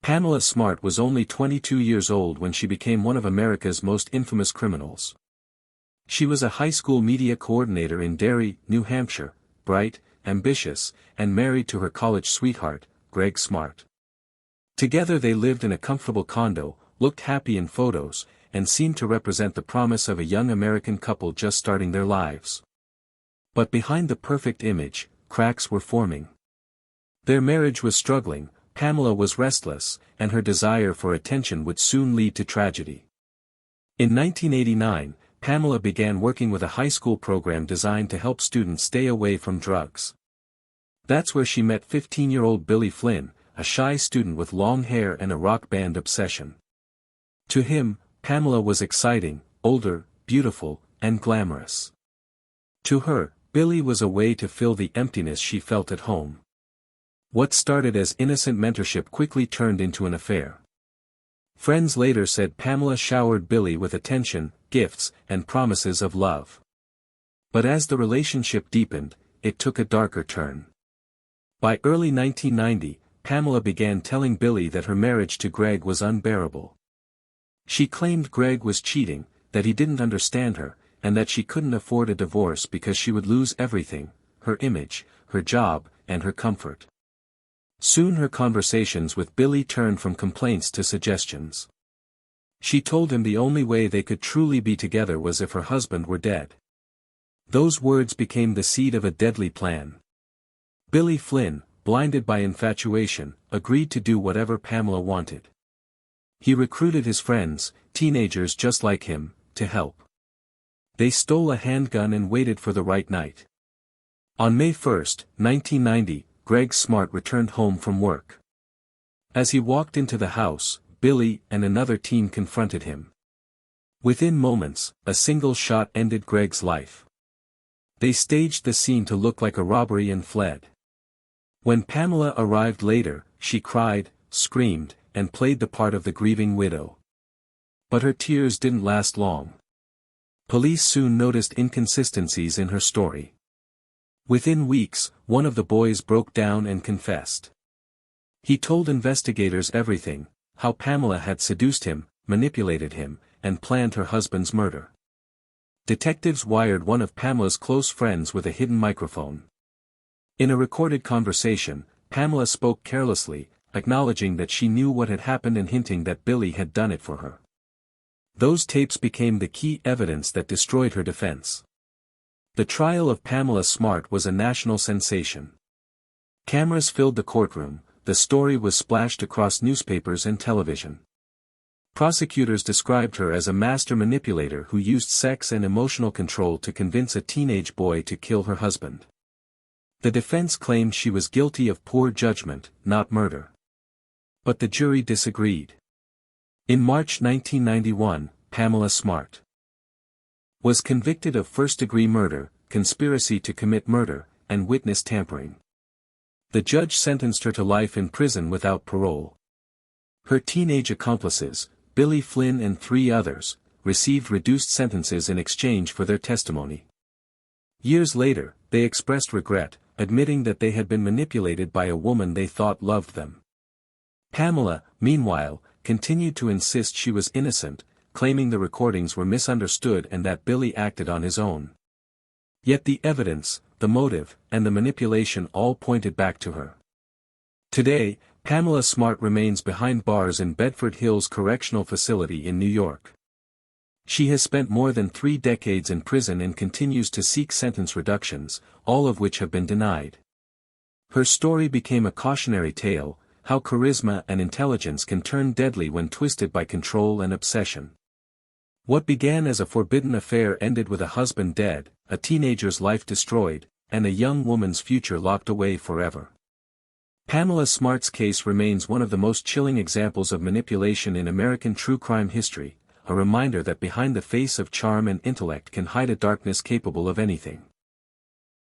Pamela Smart was only 22 years old when she became one of America's most infamous criminals. She was a high school media coordinator in Derry, New Hampshire, bright, ambitious, and married to her college sweetheart, Greg Smart. Together they lived in a comfortable condo, looked happy in photos, and seemed to represent the promise of a young American couple just starting their lives. But behind the perfect image, cracks were forming. Their marriage was struggling, Pamela was restless, and her desire for attention would soon lead to tragedy. In 1989, Pamela began working with a high school program designed to help students stay away from drugs. That's where she met 15-year-old Billy Flynn, a shy student with long hair and a rock band obsession. To him, Pamela was exciting, older, beautiful, and glamorous. To her, Billy was a way to fill the emptiness she felt at home. What started as innocent mentorship quickly turned into an affair. Friends later said Pamela showered Billy with attention, gifts, and promises of love. But as the relationship deepened, it took a darker turn. By early 1990, Pamela began telling Billy that her marriage to Greg was unbearable. She claimed Greg was cheating, that he didn't understand her, and that she couldn't afford a divorce because she would lose everything, her image, her job, and her comfort. Soon her conversations with Billy turned from complaints to suggestions. She told him the only way they could truly be together was if her husband were dead. Those words became the seed of a deadly plan. Billy Flynn, blinded by infatuation, agreed to do whatever Pamela wanted. He recruited his friends, teenagers just like him, to help. They stole a handgun and waited for the right night. On May 1, 1990, Greg Smart returned home from work. As he walked into the house, Billy and another teen confronted him. Within moments, a single shot ended Greg's life. They staged the scene to look like a robbery and fled. When Pamela arrived later, she cried, screamed, and played the part of the grieving widow. But her tears didn't last long. Police soon noticed inconsistencies in her story. Within weeks, one of the boys broke down and confessed. He told investigators everything, how Pamela had seduced him, manipulated him, and planned her husband's murder. Detectives wired one of Pamela's close friends with a hidden microphone. In a recorded conversation, Pamela spoke carelessly, acknowledging that she knew what had happened and hinting that Billy had done it for her. Those tapes became the key evidence that destroyed her defense. The trial of Pamela Smart was a national sensation. Cameras filled the courtroom, the story was splashed across newspapers and television. Prosecutors described her as a master manipulator who used sex and emotional control to convince a teenage boy to kill her husband. The defense claimed she was guilty of poor judgment, not murder. But the jury disagreed. In March 1991, Pamela Smart was convicted of first-degree murder, conspiracy to commit murder, and witness tampering. The judge sentenced her to life in prison without parole. Her teenage accomplices, Billy Flynn and 3 others, received reduced sentences in exchange for their testimony. Years later, they expressed regret, admitting that they had been manipulated by a woman they thought loved them. Pamela, meanwhile, continued to insist she was innocent, claiming the recordings were misunderstood and that Billy acted on his own. Yet the evidence, the motive, and the manipulation all pointed back to her. Today, Pamela Smart remains behind bars in Bedford Hills Correctional Facility in New York. She has spent more than 3 decades in prison and continues to seek sentence reductions, all of which have been denied. Her story became a cautionary tale, how charisma and intelligence can turn deadly when twisted by control and obsession. What began as a forbidden affair ended with a husband dead, a teenager's life destroyed, and a young woman's future locked away forever. Pamela Smart's case remains one of the most chilling examples of manipulation in American true crime history, a reminder that behind the face of charm and intellect can hide a darkness capable of anything.